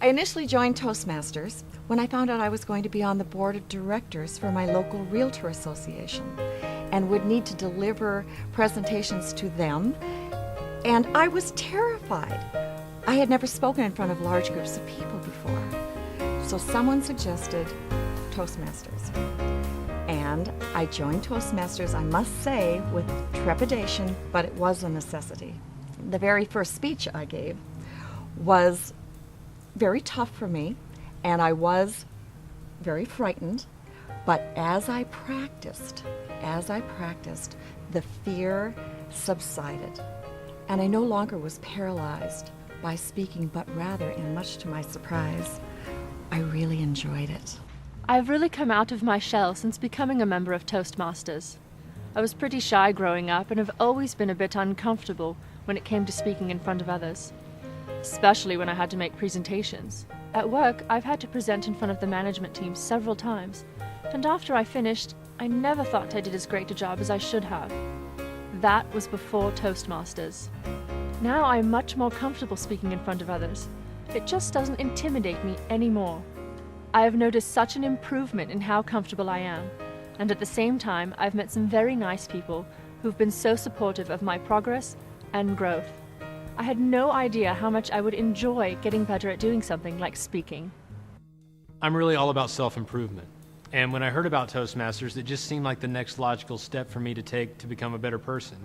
I initially joined Toastmasters when I found out I was going to be on the board of directors for my local realtor association and would need to deliver presentations to them, and I was terrified. I had never spoken in front of large groups of people before. So someone suggested Toastmasters. And I joined Toastmasters, I must say, with trepidation, but it was a necessity. The very first speech I gave was very tough for me, and I was very frightened, but as I practiced, the fear subsided, and I no longer was paralyzed by speaking, but rather, and much to my surprise, I really enjoyed it. I've really come out of my shell since becoming a member of Toastmasters. I was pretty shy growing up and have always been a bit uncomfortable when it came to speaking in front of others, especially when I had to make presentations. At work, I've had to present in front of the management team several times, and after I finished, I never thought I did as great a job as I should have. That was before Toastmasters. Now I'm much more comfortable speaking in front of others. It just doesn't intimidate me anymore. I have noticed such an improvement in how comfortable I am, and at the same time, I've met some very nice people who've been so supportive of my progress and growth. I had no idea how much I would enjoy getting better at doing something like speaking. I'm really all about self-improvement, and when I heard about Toastmasters, it just seemed like the next logical step for me to take to become a better person.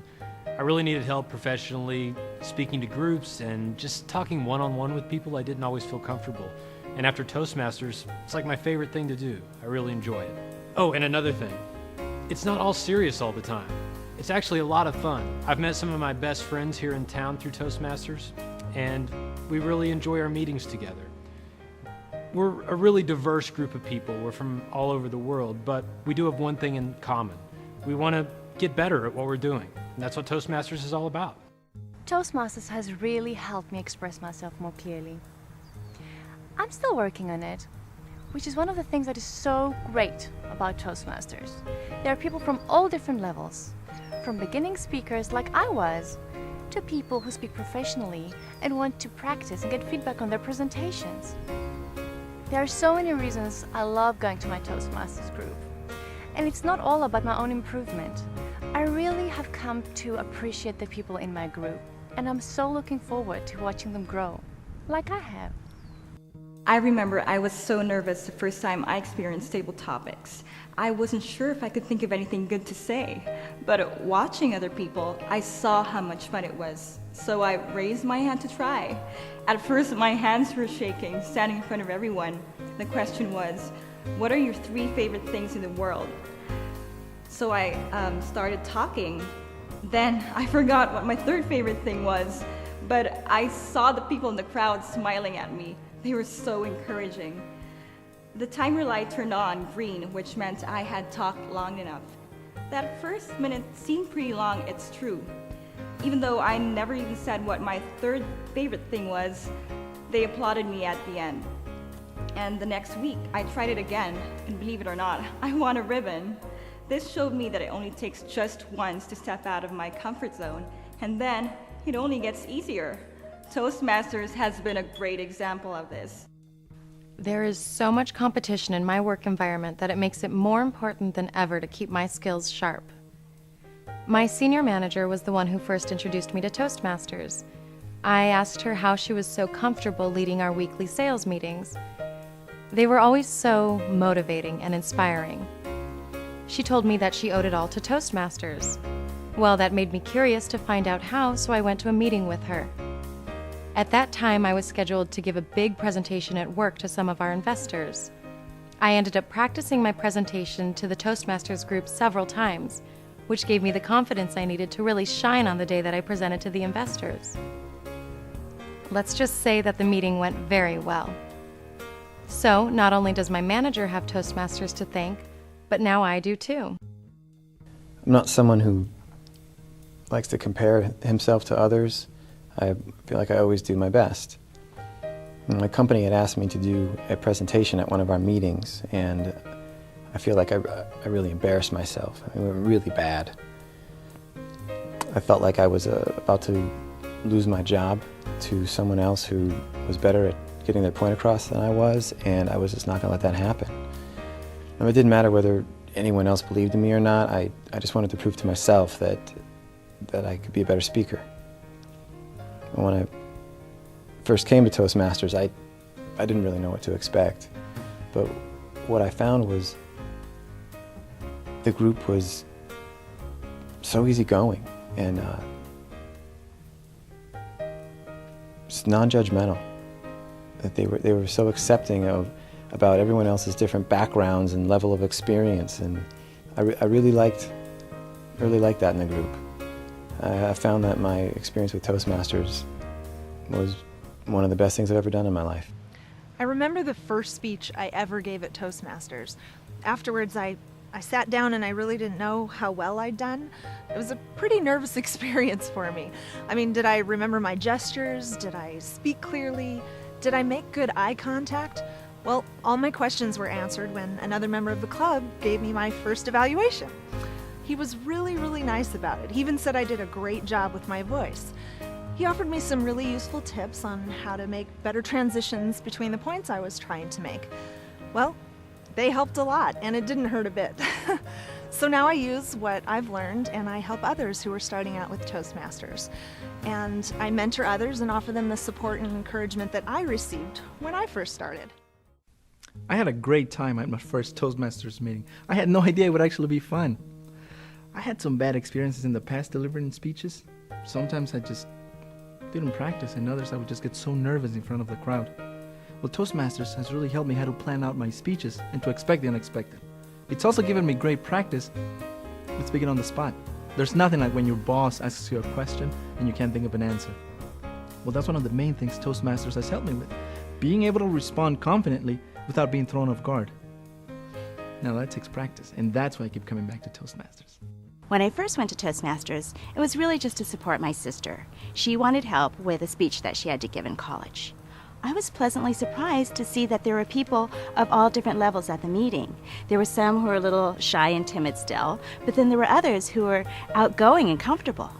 I really needed help professionally, speaking to groups, and just talking one-on-one with people I didn't always feel comfortable. And after Toastmasters, it's like my favorite thing to do. I really enjoy it. Oh, and another thing. It's not all serious all the time. It's actually a lot of fun. I've met some of my best friends here in town through Toastmasters, and we really enjoy our meetings together. We're a really diverse group of people. We're from all over the world, but we do have one thing in common. We want to get better at what we're doing, and that's what Toastmasters is all about. Toastmasters has really helped me express myself more clearly. I'm still working on it, which is one of the things that is so great about Toastmasters. There are people from all different levels, from beginning speakers like I was, to people who speak professionally and want to practice and get feedback on their presentations. There are so many reasons I love going to my Toastmasters group. And it's not all about my own improvement. I really have come to appreciate the people in my group, and I'm so looking forward to watching them grow, like I have. I remember I was so nervous the first time I experienced table topics. I wasn't sure if I could think of anything good to say, but watching other people, I saw how much fun it was. So I raised my hand to try. At first, my hands were shaking, standing in front of everyone. The question was, what are your 3 favorite things in the world? So I started talking. Then I forgot what my 3rd favorite thing was, but I saw the people in the crowd smiling at me. They were so encouraging. The timer light turned on green, which meant I had talked long enough. That first minute seemed pretty long, it's true. Even though I never even said what my 3rd favorite thing was, they applauded me at the end. And the next week, I tried it again, and believe it or not, I won a ribbon. This showed me that it only takes just once to step out of my comfort zone, and then it only gets easier. Toastmasters has been a great example of this. There is so much competition in my work environment that it makes it more important than ever to keep my skills sharp. My senior manager was the one who first introduced me to Toastmasters. I asked her how she was so comfortable leading our weekly sales meetings. They were always so motivating and inspiring. She told me that she owed it all to Toastmasters. Well, that made me curious to find out how, so I went to a meeting with her. At that time, I was scheduled to give a big presentation at work to some of our investors. I ended up practicing my presentation to the Toastmasters group several times, which gave me the confidence I needed to really shine on the day that I presented to the investors. Let's just say that the meeting went very well. So, not only does my manager have Toastmasters to thank, but now I do too. I'm not someone who likes to compare himself to others. I feel like I always do my best. My company had asked me to do a presentation at one of our meetings, and I feel like I really embarrassed myself. I mean, it went really bad. I felt like I was about to lose my job to someone else who was better at getting their point across than I was, and I was just not going to let that happen. It didn't matter whether anyone else believed in me or not. I just wanted to prove to myself that I could be a better speaker. And when I first came to Toastmasters, I didn't really know what to expect. But what I found was the group was so easygoing and just non-judgmental. That they were so accepting about everyone else's different backgrounds and level of experience, and I really liked that in the group. I found that my experience with Toastmasters was one of the best things I've ever done in my life. I remember the first speech I ever gave at Toastmasters. Afterwards, I sat down and I really didn't know how well I'd done. It was a pretty nervous experience for me. I mean, did I remember my gestures? Did I speak clearly? Did I make good eye contact? Well, all my questions were answered when another member of the club gave me my first evaluation. He was really, really nice about it. He even said I did a great job with my voice. He offered me some really useful tips on how to make better transitions between the points I was trying to make. Well, they helped a lot, and it didn't hurt a bit. So now I use what I've learned, and I help others who are starting out with Toastmasters. And I mentor others and offer them the support and encouragement that I received when I first started. I had a great time at my first Toastmasters meeting. I had no idea it would actually be fun. I had some bad experiences in the past delivering speeches. Sometimes I just didn't practice, and others I would just get so nervous in front of the crowd. Well, Toastmasters has really helped me how to plan out my speeches and to expect the unexpected. It's also given me great practice with speaking on the spot. There's nothing like when your boss asks you a question and you can't think of an answer. Well, that's one of the main things Toastmasters has helped me with, being able to respond confidently without being thrown off guard. Now that takes practice, and that's why I keep coming back to Toastmasters. When I first went to Toastmasters, it was really just to support my sister. She wanted help with a speech that she had to give in college. I was pleasantly surprised to see that there were people of all different levels at the meeting. There were some who were a little shy and timid still, but then there were others who were outgoing and comfortable.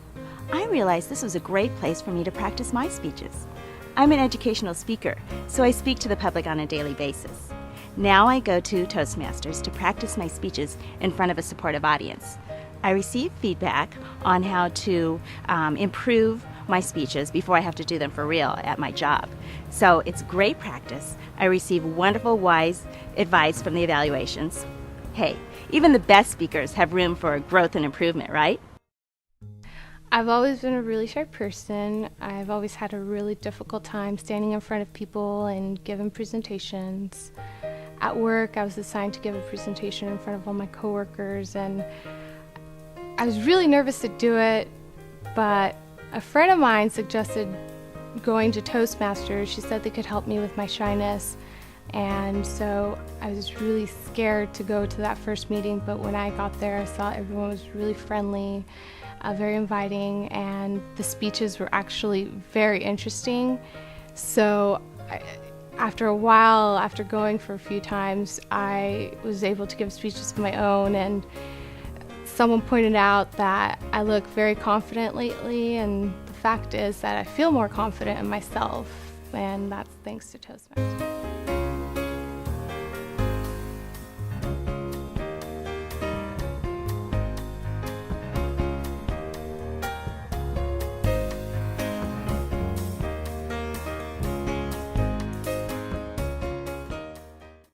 I realized this was a great place for me to practice my speeches. I'm an educational speaker, so I speak to the public on a daily basis. Now I go to Toastmasters to practice my speeches in front of a supportive audience. I receive feedback on how to improve my speeches before I have to do them for real at my job. So it's great practice. I receive wonderful, wise advice from the evaluations. Hey, even the best speakers have room for growth and improvement, right? I've always been a really shy person. I've always had a really difficult time standing in front of people and giving presentations. At work, I was assigned to give a presentation in front of all my coworkers, and I was really nervous to do it, but a friend of mine suggested going to Toastmasters. She said they could help me with my shyness, and so I was really scared to go to that first meeting, but when I got there, I saw everyone was really friendly, very inviting, and the speeches were actually very interesting. So after a while, after going for a few times, I was able to give speeches of my own, and someone pointed out that I look very confident lately, and the fact is that I feel more confident in myself, and that's thanks to Toastmasters.